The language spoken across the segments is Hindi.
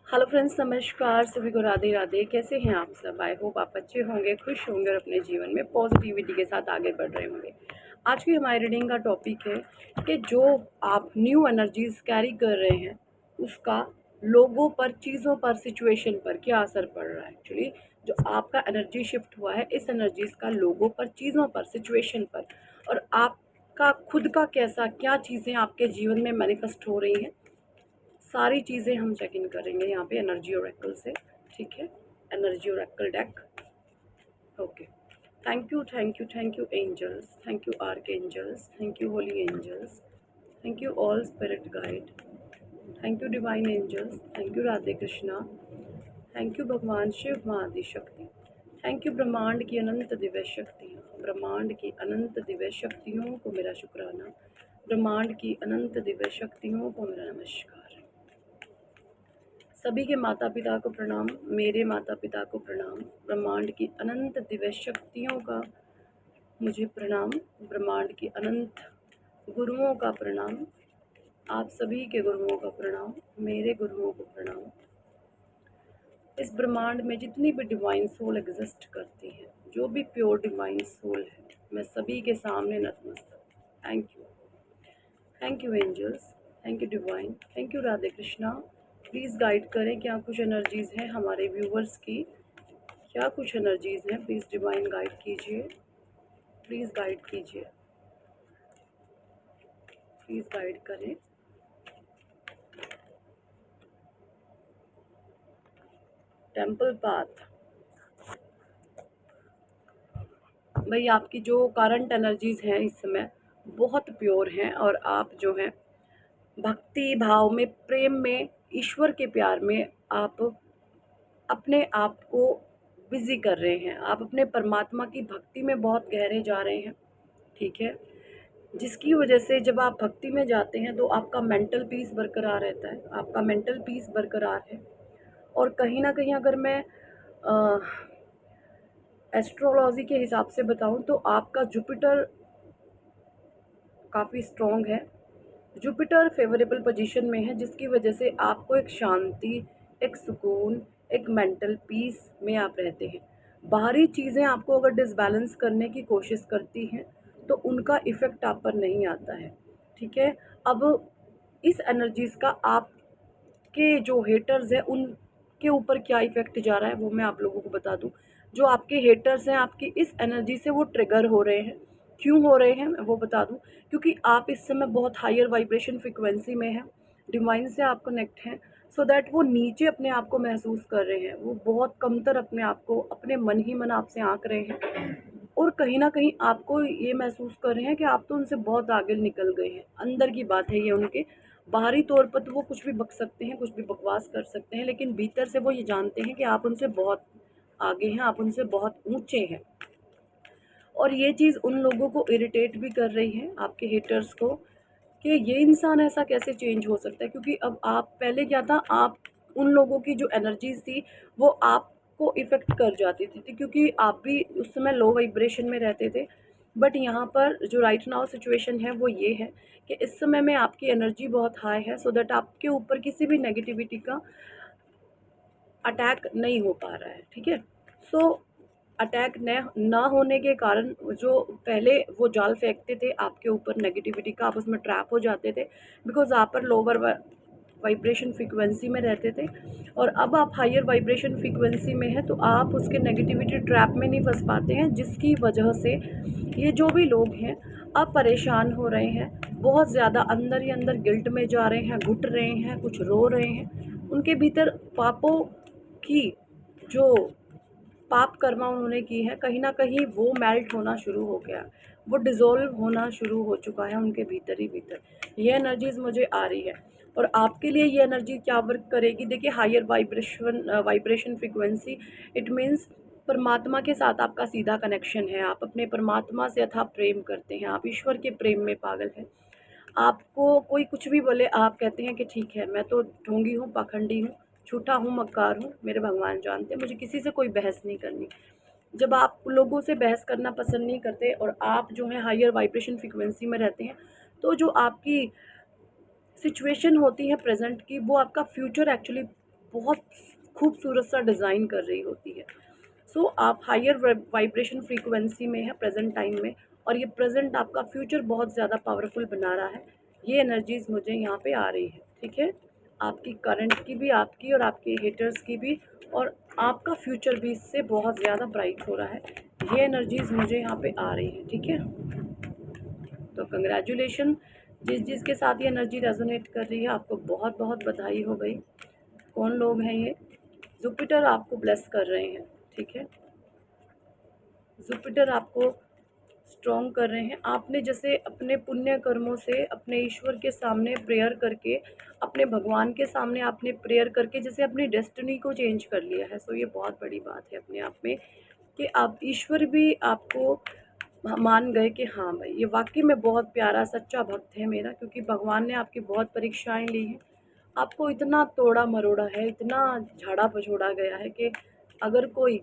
हेलो फ्रेंड्स, नमस्कार। सभी को राधे राधे। कैसे हैं आप सब? आई होप आप अच्छे होंगे, खुश होंगे और अपने जीवन में पॉजिटिविटी के साथ आगे बढ़ रहे होंगे। आज की हमारी रीडिंग का टॉपिक है कि जो आप न्यू एनर्जीज कैरी कर रहे हैं उसका लोगों पर, चीज़ों पर, सिचुएशन पर क्या असर पड़ रहा है। एक्चुअली जो आपका एनर्जी शिफ्ट हुआ है, इस एनर्जीज का लोगों पर, चीज़ों पर, सिचुएशन पर और आपका खुद का कैसा, क्या चीज़ें आपके जीवन में मैनिफेस्ट हो रही हैं, सारी चीज़ें हम चेक इन करेंगे यहाँ पे एनर्जी ओरेकल से। ठीक है, energy oracle deck. Okay, thank you, thank you, thank you angels, thank you archangels, thank you holy angels, thank you all spirit guide, thank you divine angels, thank you Radhe Krishna, thank you भगवान शिव महाआदि शक्ति, थैंक यू ब्रह्मांड की अनंत दिव्य शक्तियाँ, ब्रह्मांड की अनंत दिव्य शक्तियों को मेरा शुक्राना, ब्रह्मांड की अनंत दिव्य शक्तियों को मेरा नमस्कार। सभी के माता पिता को प्रणाम, मेरे माता पिता को प्रणाम, ब्रह्मांड की अनंत दिव्य शक्तियों का मुझे प्रणाम, ब्रह्मांड की अनंत गुरुओं का प्रणाम, आप सभी के गुरुओं का प्रणाम, मेरे गुरुओं को प्रणाम। इस ब्रह्मांड में जितनी भी डिवाइन सोल एग्जिस्ट करती है, जो भी प्योर डिवाइन सोल है, मैं सभी के सामने नतमस्तक। Thank you, thank you angels, thank you divine, thank you Radhe Krishna. Please guide करें क्या कुछ एनर्जीज़ हैं हमारे व्यूवर्स की, क्या कुछ एनर्जीज़ हैं। प्लीज़ डिवाइन गाइड कीजिए, प्लीज़ गाइड कीजिए, प्लीज़ गाइड करें। टेम्पल पाथ, भाई आपकी जो करंट एनर्जीज़ हैं इस समय बहुत प्योर हैं और आप जो हैं भक्ति भाव में, प्रेम में, ईश्वर के प्यार में आप अपने आप को बिजी कर रहे हैं। आप अपने परमात्मा की भक्ति में बहुत गहरे जा रहे हैं। ठीक है, जिसकी वजह से जब आप भक्ति में जाते हैं तो आपका मेंटल पीस बरकरार रहता है, आपका मेंटल पीस बरकरार है। और कहीं ना कहीं अगर मैं एस्ट्रोलॉजी के हिसाब से बताऊं तो आपका जुपिटर काफ़ी स्ट्रॉन्ग है, जुपिटर फेवरेबल पोजीशन में है, जिसकी वजह से आपको एक शांति, एक सुकून, एक मेंटल पीस में आप रहते हैं। बाहरी चीज़ें आपको अगर डिसबैलेंस करने की कोशिश करती हैं तो उनका इफ़ेक्ट आप पर नहीं आता है। ठीक है, अब इस एनर्जीज़ का आपके जो हेटर्स हैं उनके ऊपर क्या इफ़ेक्ट जा रहा है वो मैं आप लोगों को बता दूं। जो आपके हेटर्स हैं आपकी इस एनर्जी से वो ट्रिगर हो रहे हैं। क्यों हो रहे हैं मैं वो बता दूं, क्योंकि आप इस समय बहुत हायर वाइब्रेशन फ्रिक्वेंसी में हैं, डिवाइन से आप कनेक्ट हैं, सो दैट वो नीचे अपने आप को महसूस कर रहे हैं। वो बहुत कमतर अपने आप को, अपने मन ही मन आपसे आंक रहे हैं और कहीं ना कहीं आपको ये महसूस कर रहे हैं कि आप तो उनसे बहुत आगे निकल गए हैं। अंदर की बात है ये उनके। बाहरी तौर पर तो वो कुछ भी बक सकते हैं, कुछ भी बकवास कर सकते हैं, लेकिन भीतर से वो ये जानते हैं कि आप उनसे बहुत आगे हैं, आप उनसे बहुत ऊंचे हैं। और ये चीज़ उन लोगों को इरिटेट भी कर रही है, आपके हेटर्स को, कि ये इंसान ऐसा कैसे चेंज हो सकता है। क्योंकि अब आप पहले क्या था, आप उन लोगों की जो एनर्जीज थी वो आपको इफ़ेक्ट कर जाती थी, क्योंकि आप भी उस समय लो वाइब्रेशन में रहते थे। बट यहाँ पर जो राइट नाउ सिचुएशन है वो ये है कि इस समय में आपकी एनर्जी बहुत हाई है, सो दैट आपके ऊपर किसी भी नेगेटिविटी का अटैक नहीं हो पा रहा है। ठीक है, सो अटैक न ना होने के कारण जो पहले वो जाल फेंकते थे आपके ऊपर नेगेटिविटी का, आप उसमें ट्रैप हो जाते थे, बिकॉज आप पर लोअर वाइब्रेशन फ्रीक्वेंसी में रहते थे। और अब आप हायर वाइब्रेशन फ्रीक्वेंसी में हैं तो आप उसके नेगेटिविटी ट्रैप में नहीं फंस पाते हैं, जिसकी वजह से ये जो भी लोग हैं अब परेशान हो रहे हैं, बहुत ज़्यादा अंदर ही अंदर गिल्ट में जा रहे हैं, घुट रहे हैं, कुछ रो रहे हैं। उनके भीतर पापों की जो पाप कर्मा उन्होंने की है, कहीं ना कहीं वो मेल्ट होना शुरू हो गया, वो डिज़ोल्व होना शुरू हो चुका है उनके भीतर ही भीतर। ये एनर्जीज मुझे आ रही है। और आपके लिए ये एनर्जी क्या वर्क करेगी, देखिए higher vibration frequency, it means परमात्मा के साथ आपका सीधा कनेक्शन है, आप अपने परमात्मा से अथाह प्रेम करते हैं, आप ईश्वर के प्रेम में पागल हैं। आपको कोई कुछ भी बोले आप कहते हैं कि ठीक है, मैं तो ढोंगी हूँ, पाखंडी हूँ, झूठा हूँ, मक्कार हूँ, मेरे भगवान जानते हैं, मुझे किसी से कोई बहस नहीं करनी। जब आप लोगों से बहस करना पसंद नहीं करते और आप जो है हायर वाइब्रेशन फ्रीक्वेंसी में रहते हैं, तो जो आपकी सिचुएशन होती है प्रेजेंट की, वो आपका फ्यूचर एक्चुअली बहुत खूबसूरत सा डिज़ाइन कर रही होती है। सो आप हायर वाइब्रेशन फ्रीक्वेंसी में है प्रेजेंट टाइम में, और ये प्रेजेंट आपका फ्यूचर बहुत ज़्यादा पावरफुल बना रहा है। ये एनर्जीज मुझे यहाँ पे आ रही है, ठीक है। आपकी करंट की भी, आपकी और आपके हेटर्स की भी, और आपका फ्यूचर भी इससे बहुत ज़्यादा ब्राइट हो रहा है। ये एनर्जीज मुझे यहाँ पे आ रही है, ठीक है। तो कंग्रेचुलेशन, जिस जिसके साथ ये एनर्जी रेजोनेट कर रही है आपको बहुत बहुत बधाई हो गई। कौन लोग हैं ये? जुपिटर आपको ब्लेस कर रहे हैं, ठीक है। जुपिटर आपको स्ट्रॉन्ग कर रहे हैं। आपने जैसे अपने पुण्य कर्मों से अपने ईश्वर के सामने प्रेयर करके, अपने भगवान के सामने आपने प्रेयर करके जैसे अपनी डेस्टिनी को चेंज कर लिया है। सो ये बहुत बड़ी बात है अपने आप में, कि आप ईश्वर भी आपको मान गए कि हाँ भाई ये वाकई में बहुत प्यारा सच्चा भक्त है मेरा, क्योंकि भगवान ने आपकी बहुत परीक्षाएं ली हैं। आपको इतना तोड़ा मरोड़ा है, इतना झाड़ा पछोड़ा गया है कि अगर कोई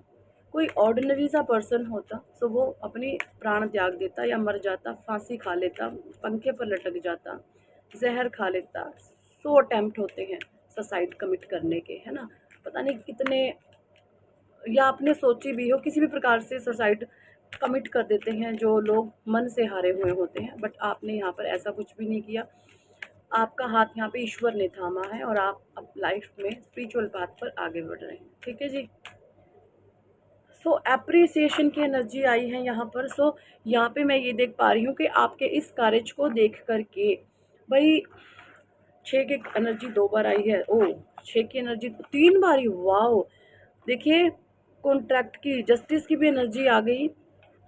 कोई ऑर्डिनरी सा पर्सन होता तो वो अपनी प्राण त्याग देता या मर जाता, फांसी खा लेता, पंखे पर लटक जाता, जहर खा लेता। 100 अटेम्प्ट होते हैं सुसाइड कमिट करने के, है ना। पता नहीं कितने, या आपने सोची भी हो किसी भी प्रकार से सुसाइड कमिट कर देते हैं जो लोग मन से हारे हुए होते हैं, बट आपने यहाँ पर ऐसा कुछ भी नहीं किया। आपका हाथ यहाँ पे ईश्वर ने थामा है और आप अब लाइफ में स्पिरिचुअल पाथ पर आगे बढ़ रहे हैं, ठीक है जी। सो एप्रिसिएशन की एनर्जी आई है यहाँ पर। सो यहाँ पे मैं ये देख पा रही हूँ कि आपके इस कार्य को देख करके भाई 6 की एनर्जी 2 बार आई है। ओ, 6 की एनर्जी 3 बार ही, वाह। देखिए, कॉन्ट्रैक्ट की, जस्टिस की भी एनर्जी आ गई।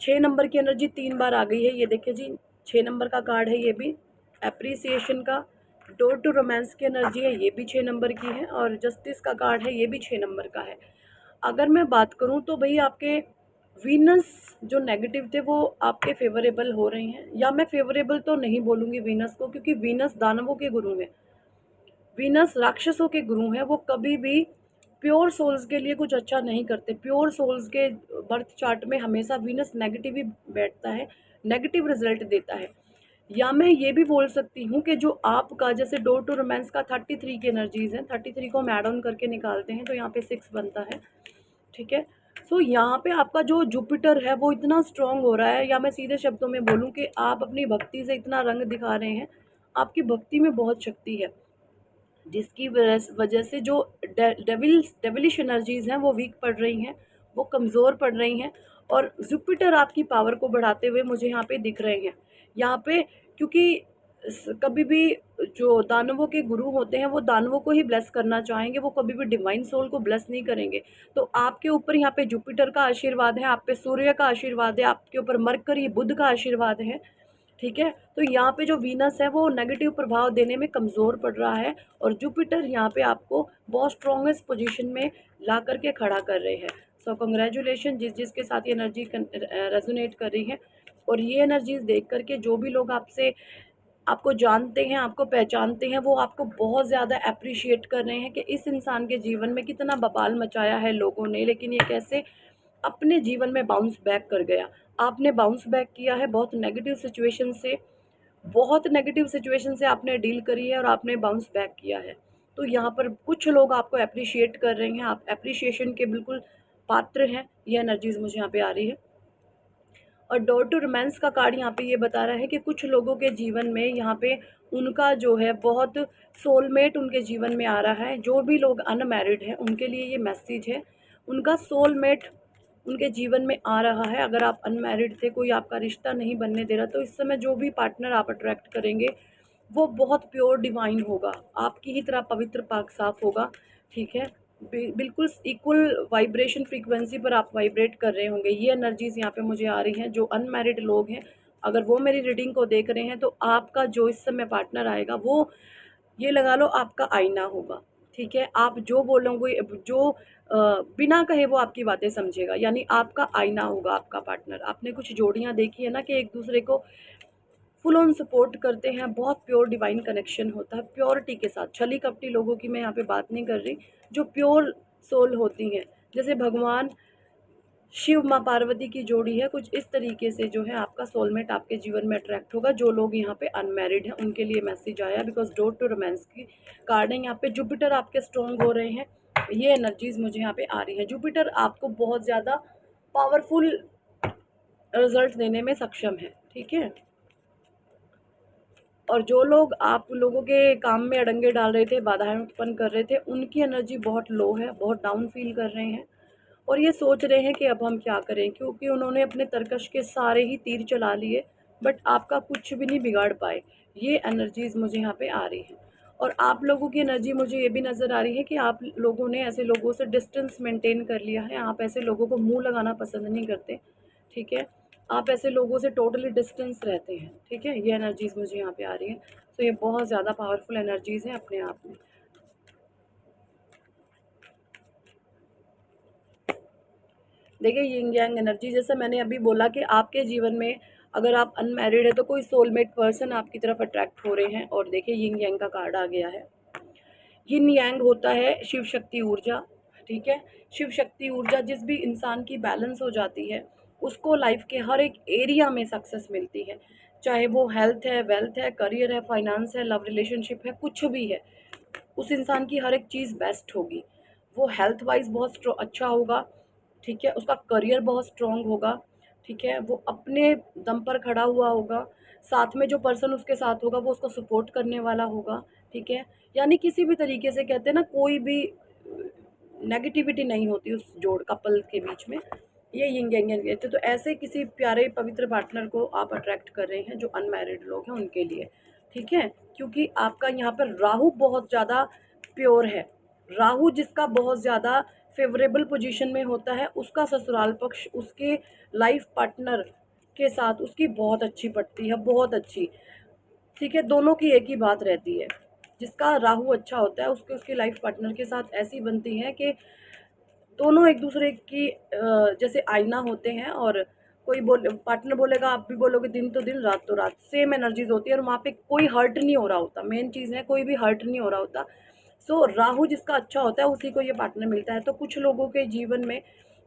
6 नंबर की एनर्जी 3 बार आ गई है, ये देखिए जी। 6 नंबर का कार्ड है ये भी, एप्रिसिएशन का। डोर टू रोमांस की एनर्जी है, ये भी 6 नंबर की है, और जस्टिस का कार्ड है, ये भी 6 नंबर का है। अगर मैं बात करूं तो भाई आपके वीनस जो नेगेटिव थे वो आपके फेवरेबल हो रही हैं, या मैं फेवरेबल तो नहीं बोलूँगी वीनस को, क्योंकि वीनस दानवों के गुरु हैं, वीनस राक्षसों के गुरु हैं। वो कभी भी प्योर सोल्स के लिए कुछ अच्छा नहीं करते। प्योर सोल्स के बर्थ चार्ट में हमेशा वीनस नेगेटिव ही बैठता है, नेगेटिव रिजल्ट देता है। या मैं ये भी बोल सकती हूँ कि जो आपका जैसे डोर टू रोमांस का 33 की एनर्जीज हैं, 33 को हम ऐड ऑन करके निकालते हैं तो यहाँ पे 6 बनता है, ठीक है। सो यहाँ पे आपका जो जुपिटर है वो इतना स्ट्रांग हो रहा है, या मैं सीधे शब्दों में बोलूँ कि आप अपनी भक्ति से इतना रंग दिखा रहे हैं। आपकी भक्ति में बहुत शक्ति है, जिसकी वजह से जो डेविलिश एनर्जीज हैं वो वीक पड़ रही हैं, वो कमज़ोर पड़ रही हैं। और जुपिटर आपकी पावर को बढ़ाते हुए मुझे यहाँ पे दिख रहे हैं। यहाँ पे क्योंकि कभी भी जो दानवों के गुरु होते हैं वो दानवों को ही ब्लेस करना चाहेंगे, वो कभी भी डिवाइन सोल को ब्लेस नहीं करेंगे। तो आपके ऊपर यहाँ पे जुपिटर का आशीर्वाद है, आप पे सूर्य का आशीर्वाद है, आपके ऊपर मरकरी बुध का आशीर्वाद है, ठीक है। तो यहाँ पे जो वीनस है वो नेगेटिव प्रभाव देने में कमज़ोर पड़ रहा है, और जुपिटर यहाँ पे आपको बहुत स्ट्रॉन्गेस्ट पोजीशन में ला करके खड़ा कर रहे हैं। सो कंग्रेचुलेशन, जिस जिसके साथ ये एनर्जी रेजोनेट कर रही है। और ये एनर्जीज देख करके जो भी लोग आपसे, आपको जानते हैं, आपको पहचानते हैं, वो आपको बहुत ज़्यादा अप्रिशिएट कर रहे हैं कि इस इंसान के जीवन में कितना बवाल मचाया है लोगों ने, लेकिन ये कैसे अपने जीवन में बाउंस बैक कर गया। आपने बाउंस बैक किया है बहुत नेगेटिव सिचुएशन से, बहुत नेगेटिव सिचुएशन से आपने डील करी है और आपने बाउंस बैक किया है। तो यहाँ पर कुछ लोग आपको अप्रिशिएट कर रहे हैं, आप अप्रिशिएशन के बिल्कुल पात्र हैं। ये एनर्जीज मुझे यहाँ पे आ रही है। और डोर टू रोमांस का कार्ड यहाँ पे ये बता रहा है कि कुछ लोगों के जीवन में यहाँ पे उनका जो है बहुत सोलमेट उनके जीवन में आ रहा है। जो भी लोग अनमैरिड हैं उनके लिए ये मैसेज है, उनका सोलमेट उनके जीवन में आ रहा है। अगर आप अनमैरिड थे, कोई आपका रिश्ता नहीं बनने दे रहा, तो इस समय जो भी पार्टनर आप अट्रैक्ट करेंगे वो बहुत प्योर डिवाइन होगा, आपकी ही तरह पवित्र पाक साफ होगा, ठीक है। बिल्कुल इक्वल वाइब्रेशन फ्रीक्वेंसी पर आप वाइब्रेट कर रहे होंगे। ये एनर्जीज यहाँ पे मुझे आ रही हैं। जो अनमैरिड लोग हैं, अगर वो मेरी रीडिंग को देख रहे हैं, तो आपका जो इस समय पार्टनर आएगा वो, ये लगा लो आपका आईना होगा, ठीक है। आप जो बोलोगे, जो बिना कहे वो आपकी बातें समझेगा, यानी आपका आईना होगा आपका पार्टनर। आपने कुछ जोड़ियाँ देखी है ना कि एक दूसरे को फुल ऑन सपोर्ट करते हैं, बहुत प्योर डिवाइन कनेक्शन होता है प्योरिटी के साथ। छली कपटी लोगों की मैं यहाँ पे बात नहीं कर रही, जो प्योर सोल होती हैं। जैसे भगवान शिव माँ पार्वती की जोड़ी है। कुछ इस तरीके से जो है आपका सोलमेट आपके जीवन में अट्रैक्ट होगा। जो लोग यहाँ पे अनमैरिड हैं उनके लिए मैसेज आया, बिकॉज डोर टू रोमांस की कार्ड है। यहाँ पे जुपिटर आपके स्ट्रॉन्ग हो रहे हैं, ये एनर्जीज मुझे यहाँ पे आ रही है। जुपिटर आपको बहुत ज़्यादा पावरफुल रिजल्ट देने में सक्षम है, ठीक है। और जो लोग आप लोगों के काम में अड़ंगे डाल रहे थे, बाधाएं उत्पन्न कर रहे थे, उनकी एनर्जी बहुत लो है, बहुत डाउन फील कर रहे हैं और ये सोच रहे हैं कि अब हम क्या करें, क्योंकि उन्होंने अपने तरकश के सारे ही तीर चला लिए, बट आपका कुछ भी नहीं बिगाड़ पाए। ये एनर्जीज मुझे यहाँ पे आ रही है। और आप लोगों की एनर्जी मुझे ये भी नज़र आ रही है कि आप लोगों ने ऐसे लोगों से डिस्टेंस मेंटेन कर लिया है। आप ऐसे लोगों को मुंह लगाना पसंद नहीं करते, ठीक है। आप ऐसे लोगों से टोटली डिस्टेंस रहते हैं, ठीक है। ये एनर्जीज मुझे यहाँ पे आ रही है। तो ये बहुत ज़्यादा पावरफुल एनर्जीज हैं अपने आप में। देखिए यिंग यांग एनर्जी, जैसे मैंने अभी बोला कि आपके जीवन में अगर आप अनमैरिड है तो कोई सोलमेट पर्सन आपकी तरफ अट्रैक्ट हो रहे हैं। और देखिए यिंग यांग का कार्ड आ गया है। यिन यांग होता है शिव शक्ति ऊर्जा, ठीक है। शिव शक्ति ऊर्जा जिस भी इंसान की बैलेंस हो जाती है, उसको लाइफ के हर एक एरिया में सक्सेस मिलती है। चाहे वो हेल्थ है, वेल्थ है, करियर है, फाइनेंस है, लव रिलेशनशिप है, कुछ भी है, उस इंसान की हर एक चीज़ बेस्ट होगी। वो हेल्थ वाइज बहुत अच्छा होगा, ठीक है। उसका करियर बहुत स्ट्रॉन्ग होगा, ठीक है। वो अपने दम पर खड़ा हुआ होगा। साथ में जो पर्सन उसके साथ होगा वो उसको सपोर्ट करने वाला होगा, ठीक है। यानी किसी भी तरीके से कहते हैं ना, कोई भी नेगेटिविटी नहीं होती उस जोड़ कपल के बीच में। ये यिंग यांग कहते हैं। तो ऐसे किसी प्यारे पवित्र पार्टनर को आप अट्रैक्ट कर रहे हैं जो अनमैरिड लोग हैं उनके लिए, ठीक है। क्योंकि आपका यहाँ पर राहु बहुत ज़्यादा प्योर है। राहु जिसका बहुत ज़्यादा फेवरेबल पोजीशन में होता है, उसका ससुराल पक्ष उसके लाइफ पार्टनर के साथ उसकी बहुत अच्छी पड़ती है, बहुत अच्छी, ठीक है। दोनों की एक ही बात रहती है। जिसका राहु अच्छा होता है उसके उसके लाइफ पार्टनर के साथ ऐसी बनती है कि दोनों एक दूसरे की जैसे आईना होते हैं। और कोई बोल पार्टनर बोलेगा, आप भी बोलोगे, दिन तो दिन रात तो रात, सेम एनर्जीज होती है और वहाँ पे कोई हर्ट नहीं हो रहा होता। मेन चीज़ है कोई भी हर्ट नहीं हो रहा होता। सो राहु जिसका अच्छा होता है उसी को ये पार्टनर मिलता है। तो कुछ लोगों के जीवन में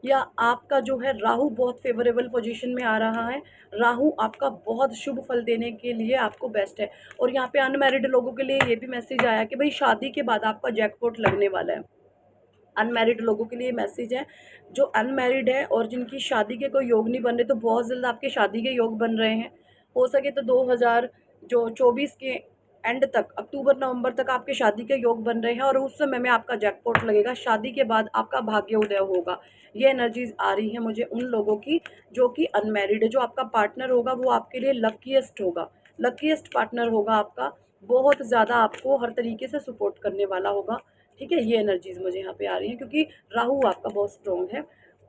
या आपका जो है राहु बहुत फेवरेबल पोजीशन में आ रहा है। राहु आपका बहुत शुभ फल देने के लिए आपको बेस्ट है। और यहाँ पे अनमैरिड लोगों के लिए ये भी मैसेज आया कि भाई शादी के बाद आपका जैकपॉट लगने वाला है। अनमैरिड लोगों के लिए मैसेज है। जो अनमैरिड है और जिनकी शादी के कोई योग नहीं बन रहे, तो बहुत जल्द आपके शादी के योग बन रहे हैं। हो सके तो 2024 के एंड तक, अक्टूबर नवंबर तक आपके शादी के योग बन रहे हैं और उस समय में आपका जैकपॉट लगेगा। शादी के बाद आपका भाग्य उदय होगा। ये एनर्जीज आ रही है मुझे उन लोगों की जो कि अनमैरिड है। जो आपका पार्टनर होगा वो आपके लिए लकीएस्ट होगा, लकीएस्ट पार्टनर होगा आपका। बहुत ज़्यादा आपको हर तरीके से सपोर्ट करने वाला होगा, ठीक है। ये एनर्जीज मुझे यहाँ पे आ रही हैं क्योंकि राहु आपका बहुत स्ट्रॉन्ग है,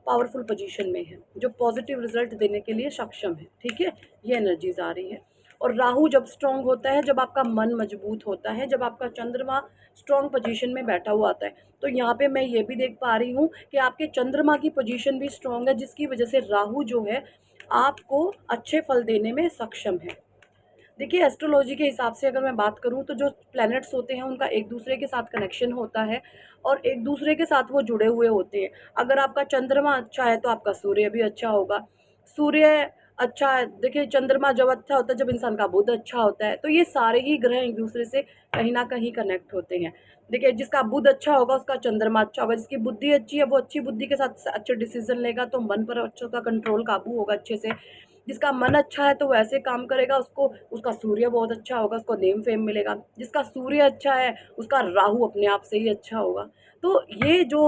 पावरफुल पोजीशन में है, जो पॉजिटिव रिजल्ट देने के लिए सक्षम है, ठीक है। ये एनर्जीज आ रही है। और राहु जब स्ट्रॉन्ग होता है, जब आपका मन मजबूत होता है, जब आपका चंद्रमा स्ट्रॉन्ग पोजीशन में बैठा हुआ आता है, तो यहाँ पे मैं ये भी देख पा रही हूँ कि आपके चंद्रमा की पोजीशन भी स्ट्रॉन्ग है, जिसकी वजह से राहु जो है आपको अच्छे फल देने में सक्षम है। देखिए एस्ट्रोलॉजी के हिसाब से अगर मैं बात करूँ तो जो प्लैनेट्स होते हैं उनका एक दूसरे के साथ कनेक्शन होता है और एक दूसरे के साथ वो जुड़े हुए होते हैं। अगर आपका चंद्रमा अच्छा है तो आपका सूर्य भी अच्छा होगा। सूर्य अच्छा है, देखिए चंद्रमा जब अच्छा होता है जब इंसान का बुध अच्छा होता है, तो ये सारे ही ग्रह एक दूसरे से कहीं ना कहीं कनेक्ट होते हैं। देखिए जिसका बुध अच्छा होगा उसका चंद्रमा अच्छा होगा, जिसकी बुद्धि अच्छी है वो अच्छी बुद्धि के साथ अच्छे डिसीजन लेगा, तो मन पर अच्छा का कंट्रोल काबू होगा अच्छे से। जिसका मन अच्छा है तो वैसे काम करेगा, उसको उसका सूर्य बहुत अच्छा होगा, उसको नेम फेम मिलेगा। जिसका सूर्य अच्छा है उसका राहु अपने आप से ही अच्छा होगा। तो ये जो,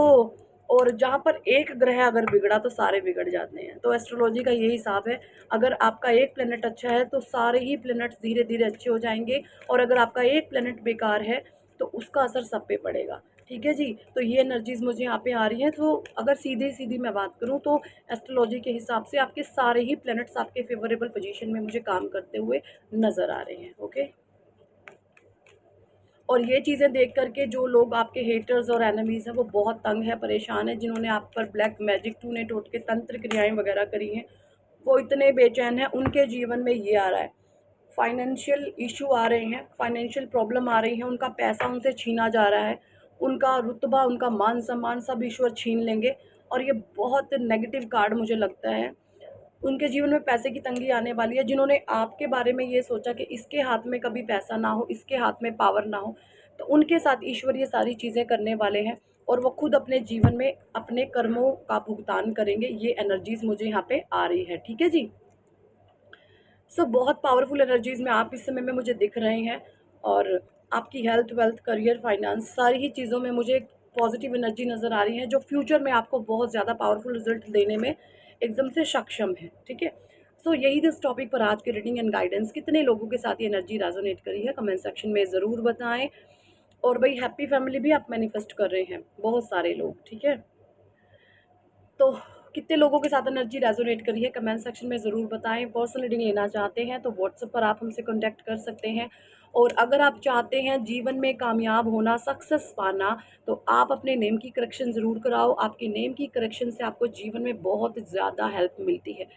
और जहाँ पर एक ग्रह अगर बिगड़ा तो सारे बिगड़ जाते हैं। तो एस्ट्रोलॉजी का यही हिसाब है, अगर आपका एक प्लेनेट अच्छा है तो सारे ही प्लेनेट्स धीरे धीरे अच्छे हो जाएंगे, और अगर आपका एक प्लेनेट बेकार है तो उसका असर सब पे पड़ेगा, ठीक है जी। तो ये एनर्जीज मुझे यहाँ पे आ रही हैं। तो अगर सीधी सीधी मैं बात करूँ तो एस्ट्रोलॉजी के हिसाब से आपके सारे ही प्लैनेट्स आपके फेवरेबल पोजीशन में मुझे काम करते हुए नज़र आ रहे हैं, ओके। और ये चीज़ें देख करके जो लोग आपके हेटर्स और एनिमीज़ हैं वो बहुत तंग है, परेशान है। जिन्होंने आप पर ब्लैक मैजिक टूने टोटके तंत्र क्रियाएं वगैरह करी हैं, वो इतने बेचैन हैं। उनके जीवन में ये आ रहा है, फाइनेंशियल इशू आ रहे हैं, फाइनेंशियल प्रॉब्लम आ रही है, उनका पैसा उनसे छीना जा रहा है, उनका रुतबा, उनका मान सम्मान सब ईश्वर छीन लेंगे। और ये बहुत नेगेटिव कार्ड मुझे लगता है। उनके जीवन में पैसे की तंगी आने वाली है, जिन्होंने आपके बारे में ये सोचा कि इसके हाथ में कभी पैसा ना हो, इसके हाथ में पावर ना हो, तो उनके साथ ईश्वर ये सारी चीज़ें करने वाले हैं और वो खुद अपने जीवन में अपने कर्मों का भुगतान करेंगे। ये एनर्जीज़ मुझे यहाँ पे आ रही है, ठीक है जी। सो बहुत पावरफुल एनर्जीज़ में आप इस समय में मुझे दिख रहे हैं और आपकी हेल्थ, वेल्थ, करियर, फाइनेंस सारी ही चीज़ों में मुझे एक पॉजिटिव एनर्जी नज़र आ रही है, जो फ्यूचर में आपको बहुत ज़्यादा पावरफुल रिजल्ट देने में एकदम से सक्षम है, ठीक है। सो यही इस टॉपिक पर आज की रीडिंग एंड गाइडेंस। कितने लोगों के साथ ये एनर्जी रेजोनेट करी है कमेंट सेक्शन में ज़रूर बताएं। और भाई हैप्पी फैमिली भी आप मैनिफेस्ट कर रहे हैं, बहुत सारे लोग, ठीक है। तो कितने लोगों के साथ एनर्जी रेजोनेट करी है कमेंट सेक्शन में ज़रूर बताएं। पर्सनल रीडिंग लेना चाहते हैं तो व्हाट्सएप पर आप हमसे कांटेक्ट कर सकते हैं। और अगर आप चाहते हैं जीवन में कामयाब होना, सक्सेस पाना, तो आप अपने नेम की करेक्शन ज़रूर कराओ। आपकी नेम की करेक्शन से आपको जीवन में बहुत ज़्यादा हेल्प मिलती है।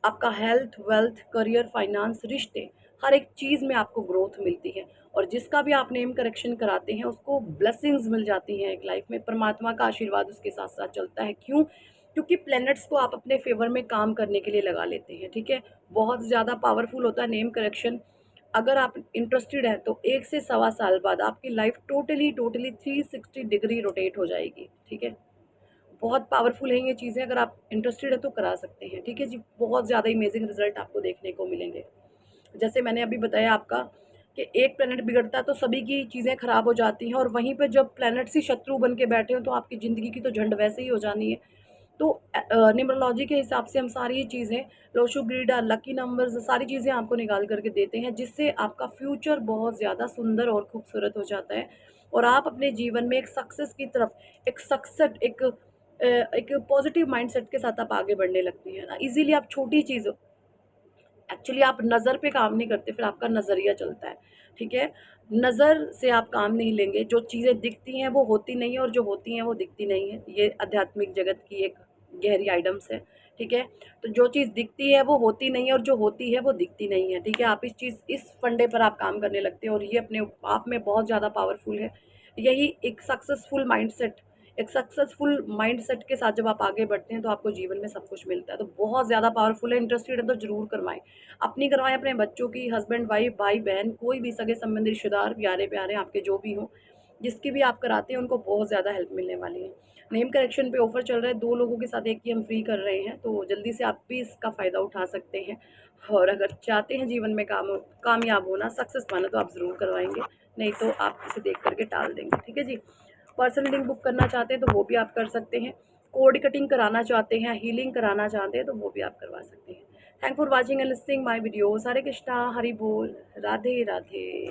आपका हेल्थ, वेल्थ, करियर, फाइनेंस, रिश्ते, हर एक चीज़ में आपको ग्रोथ मिलती है। और जिसका भी आप नेम करेक्शन कराते हैं उसको ब्लेसिंग्स मिल जाती हैं एक लाइफ में। परमात्मा का आशीर्वाद उसके साथ साथ चलता है। क्यों? क्योंकि प्लैनेट्स को आप अपने फेवर में काम करने के लिए लगा लेते हैं, ठीक है। बहुत ज़्यादा पावरफुल होता है नेम करेक्शन। अगर आप इंटरेस्टेड हैं तो 1 से सवा साल बाद आपकी life totally totally 360 degree rotate हो जाएगी, ठीक है। बहुत पावरफुल हैं ये चीज़ें, अगर आप इंटरेस्टेड हैं तो करा सकते हैं, ठीक है जी। बहुत ज़्यादा अमेजिंग रिजल्ट आपको देखने को मिलेंगे। जैसे मैंने अभी बताया आपका कि एक प्लैनेट बिगड़ता है तो सभी की चीज़ें खराब हो जाती हैं, और वहीं पे जब प्लैनेट्स ही शत्रु बन के बैठे हो तो आपकी ज़िंदगी की तो झंड वैसे ही हो जानी है। तो न्यूमरोलॉजी के हिसाब से हम सारी चीज़ें, लोशो ग्रीडा, लकी नंबर्स, सारी चीज़ें आपको निकाल करके देते हैं, जिससे आपका फ्यूचर बहुत ज़्यादा सुंदर और खूबसूरत हो जाता है। और आप अपने जीवन में एक सक्सेस की तरफ, एक पॉजिटिव माइंडसेट के साथ आप आगे बढ़ने लगते हैं ना। इजीली आप छोटी चीज़, एक्चुअली आप नज़र पे काम नहीं करते, फिर आपका नज़रिया चलता है, ठीक है। नज़र से आप काम नहीं लेंगे। जो चीज़ें दिखती हैं वो होती नहीं है, और जो होती हैं वो दिखती नहीं है। ये आध्यात्मिक जगत की एक गहरी आइडम्स है, ठीक है। तो जो चीज़ दिखती है वो होती नहीं है, और जो होती है वो दिखती नहीं है, ठीक है। आप इस फंडे पर आप काम करने लगते हैं और ये अपने आप में बहुत ज़्यादा पावरफुल है। यही एक सक्सेसफुल माइंडसेट के साथ जब आप आगे बढ़ते हैं तो आपको जीवन में सब कुछ मिलता है। तो बहुत ज़्यादा पावरफुल है। इंटरेस्टेड है तो ज़रूर करवाएं। अपनी करवाएं, अपने बच्चों की, हस्बैंड वाइफ, भाई बहन, कोई भी सगे संबंधी, रिश्तेदार, प्यारे प्यारे आपके जो भी हों, जिसकी भी आप कराते हैं उनको बहुत ज़्यादा हेल्प मिलने वाली है। नेम करेक्शन पे ऑफर चल रहा है, 2 लोगों के साथ एक की हम फ्री कर रहे हैं, तो जल्दी से आप भी इसका फ़ायदा उठा सकते हैं। और अगर चाहते हैं जीवन में कामयाब होना, सक्सेस पाना, तो आप ज़रूर करवाएंगे, नहीं तो आप इसे देख करके टाल देंगे, ठीक है जी। पर्सनल रीडिंग बुक करना चाहते हैं तो वो भी आप कर सकते हैं। कोड कटिंग कराना चाहते हैं, हीलिंग कराना चाहते हैं तो वो भी आप करवा सकते हैं। Thank for watching and listening my videos. Hare Krishna, Hari बोल, राधे राधे।